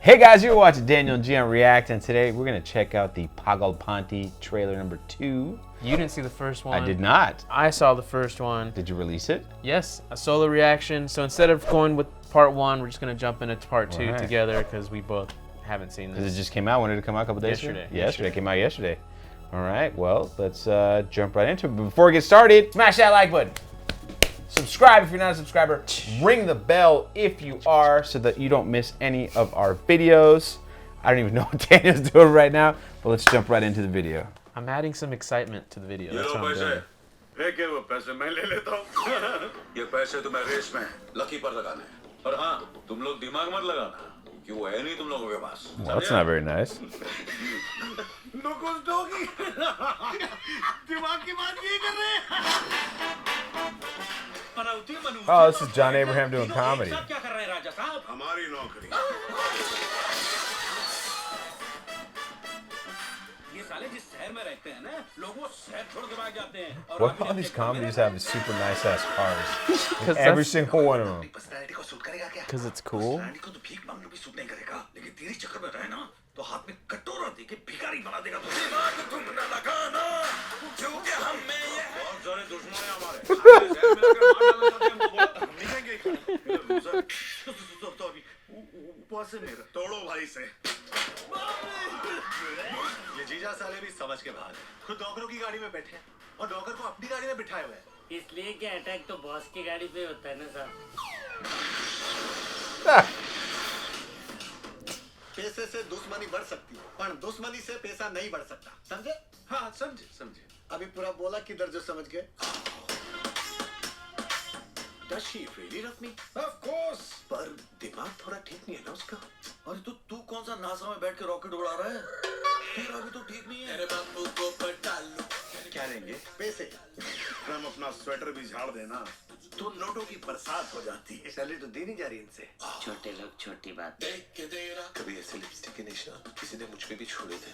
Hey guys, you're watching Daniel and Gian React, and today we're gonna check out the Pagalpanti trailer number 2. You didn't see the first one. I did not. I saw the first one. Did you release it? Yes, a solo reaction. So instead of going with part 1, we're just gonna jump into part 2 Alright. together because we both haven't seen this. Because it just came out. When did it come out? A couple days Yesterday. ago? Yesterday. It came out yesterday. All right, well, let's jump right into it. But before we get started, smash that like button. Subscribe if you're not a subscriber. Ring the bell if you are so that you don't miss any of our videos. I don't even know what Daniel's doing right now, but let's jump right into the video. I'm adding some excitement to the video. That's what I'm doing. पैसे मैं ले लेता हूँ। ये पैसे तुम्हें race में lucky पर लगाने हैं। और हाँ, तुम लोग दिमाग मत लगाना, कि वो है नहीं तुम लोगों के पास। Well, that's not very nice. नुकुस डॉगी, दिमाग की बात नहीं कर रहे। Oh, this is John Abraham doing comedy. क्या कर रहे हैं राजा साहब? हमारी नौकरी। ये साले जिस शहर में रहते हैं ना, लोग वो शहर छोड़ के भाग जाते हैं। What all these comedies have is super nice ass cars. Because Every single one of them. Personality को सूट करेगा क्या? Because it's cool. पर्सनालिटी को तो भीख मांगना भी सूट नहीं करेगा, लेकिन तेरे चक्कर में रहे ना, तो हाथ में कटोरा दे के भिखारी बना देगा तुझे। दिमाग तुम न लगाना, क्योंकि हमें ये बहुत सारे दुश्मन हैं हमारे। शहर में अगर मार डालना चाहते हैं हमको बोलो, हम निकलेंगे ही खाने। तो अभी ऊपर से मेरा तोड़ो भाई से। ये जीजा साले भी समझ के बाहर है। खुद नौकरों की गाड़ी में बैठे हैं और नौकर को अपनी गाड़ी में बिठाए हुए हैं। इसलिए कि अटैक तो बॉस की गाड़ी पे होता है ना साहब। पैसे से दुश्मनी बढ़ सकती है, पर दुश्मनी से पैसा नहीं बढ़ सकता। समझे? हाँ, समझे। अभी पूरा बोला किधर जो समझ गए? Does she really love me? Of course. पर दिमाग थोड़ा ठीक नहीं है ना उसका। अरे तू कौन सा नासा में बैठ के रॉकेट उड़ा रहा है? तेरा भी तो ठीक नहीं है। अरे बाबू को पटा लो। क्या लेंगे? पैसे। हम अपना स्वेटर भी झाड़ देना, तो नोटों की बरसात हो जाती है। सैलरी तो दी नहीं जा रही इनसे। छोटे लोग छोटी बात। कभी ऐसे लिपस्टिक के निशान किसी ने मुझ पे भी छोड़े थे।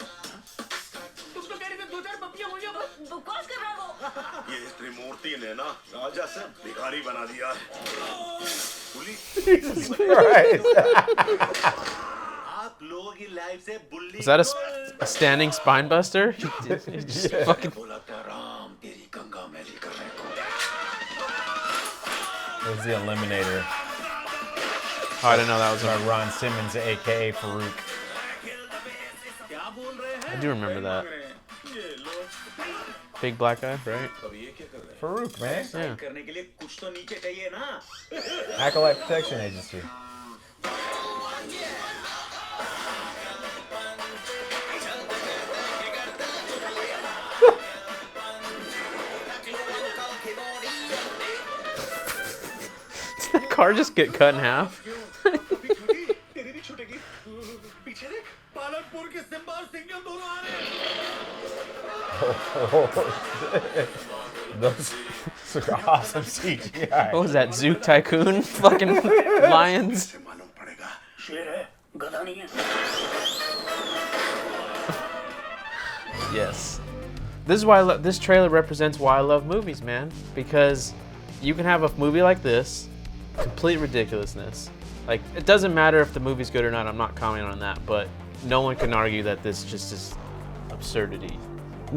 तुम तो कह रहे थे 2-4 पपियां हो जाओ, बकवास कर रहा हो। ये त्रिमूर्ति ने ना राजा से भिखारी बना दिया है। आप लोगों की लाइफ से बुल्ली। Is that a standing spine buster? Just fucking. बोला था राम तेरी गंगा मैली करने को। There's the Eliminator. Oh, I didn't know that was By Ron Simmons, aka Farouk. क्या बोल रहे हैं? I do remember that. Big black guy, right? अब ये क्या कर रहे हैं? Farouk, man. Yeah. करने के लिए कुछ तो नीचे चाहिए ना। Acolyte Protection Agency. Did that car just get cut in half? तेरी भी छूटेगी। पीछे देख, पालनपुर के सिम्बा और सिंघम दोनों आ रहे हैं। Those are awesome CGI. What was that, Zook Tycoon? Fucking lions? मालूम पड़ेगा, शेर है, गधा नहीं है। Yes. This is why this trailer represents why I love movies, man. Because you can have a movie like this, complete ridiculousness. Like, it doesn't matter if the movie's good or not, I'm not commenting on that, but no one can argue that this just is absurdity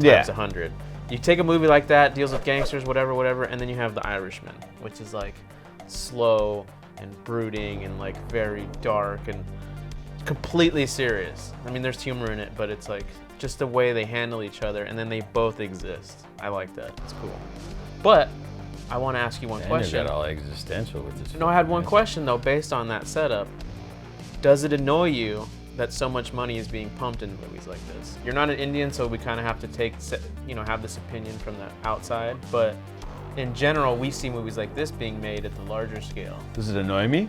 times 100. You take a movie like that, deals with gangsters, whatever, and then you have The Irishman, which is like slow and brooding and like very dark and completely serious. I mean, there's humor in it, but it's like just the way they handle each other, and then they both exist. I like that. It's cool. But I want to ask you one And you question. got all existential with this. No, I had one question though, based on that setup. Does it annoy you that so much money is being pumped into movies like this? You're not an Indian, so we kind of have to have this opinion from the outside. But in general, we see movies like this being made at the larger scale. Does it annoy me?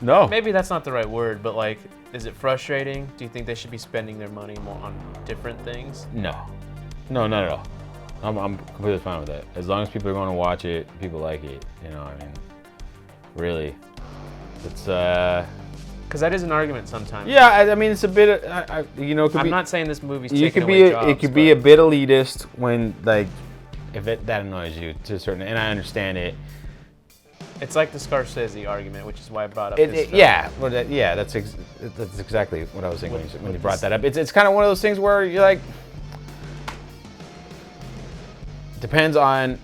No. Maybe that's not the right word, but like, is it frustrating? Do you think they should be spending their money more on different things? No, not at all. I'm completely fine with that. As long as people are going to watch it, people like it. You know, I mean, really, it's Because that is an argument sometimes. Yeah, I mean, it's a bit. You know, it could I'm be, not saying this movie's you taking could away be. jobs, It could be a bit elitist when like, if that annoys you to a certain, and I understand it. It's like the Scorsese argument, which is why I brought up his film. Yeah, well, that's exactly what I was thinking when you brought that up. It's kind of one of those things where you're like, depends on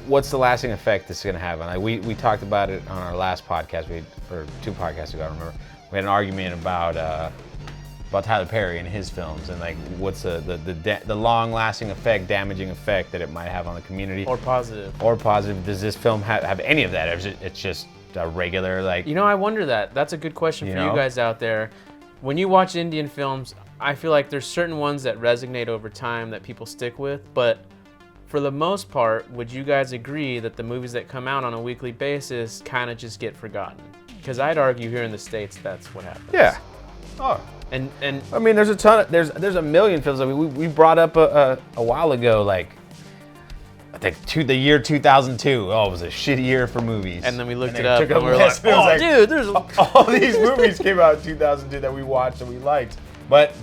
what's the lasting effect this is going to have. And like we talked about it on our last podcast, or 2 podcasts ago, I remember. We had an argument about Tyler Perry and his films, and like what's the long-lasting effect, damaging effect that it might have on the community. Or positive. Or positive. Does this film have any of that? Or is it's just a regular, like... You know, I wonder that. That's a good question for you guys out there. When you watch Indian films, I feel like there's certain ones that resonate over time that people stick with, but for the most part, would you guys agree that the movies that come out on a weekly basis kind of just get forgotten? Because I'd argue here in the States, that's what happens. Yeah. Oh. And I mean, there's a ton of, there's a million films. I mean, we brought up a while ago, like, I think the year 2002. Oh, it was a shitty year for movies. And then we looked it up, and we were like, like, oh, dude, there's all these movies came out in 2002 that we watched and we liked, but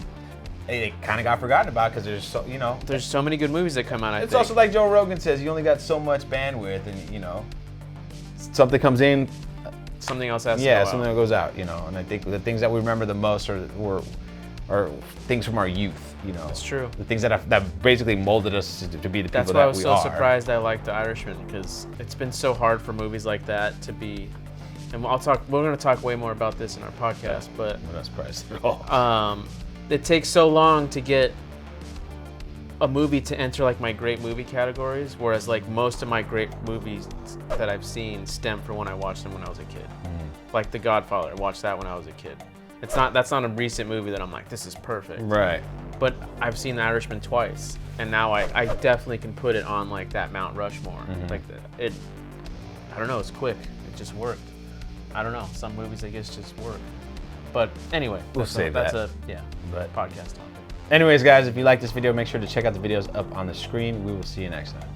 they kind of got forgotten about because there's so, there's so many good movies that come out. It's also like Joe Rogan says, you only got so much bandwidth, and something comes in, something else has to go out. Something that goes out, And I think the things that we remember the most are things from our youth, That's true. The things that basically molded us to be the people that we are. That's why I was so surprised I liked The Irishman, because it's been so hard for movies like that to be. And we're going to talk way more about this in our podcast, but I'm not surprised at all. It takes so long to get a movie to enter like my great movie categories, whereas like most of my great movies that I've seen stem from when I watched them when I was a kid. Like The Godfather, I watched that when I was a kid. That's not a recent movie that I'm like, this is perfect. Right. But I've seen The Irishman twice, and now I definitely can put it on like that Mount Rushmore. Like I don't know, it's quick. It just worked. I don't know. Some movies I guess just work. But anyway, we'll save that. That's a podcast topic. Anyways, guys, if you like this video, make sure to check out the videos up on the screen. We will see you next time.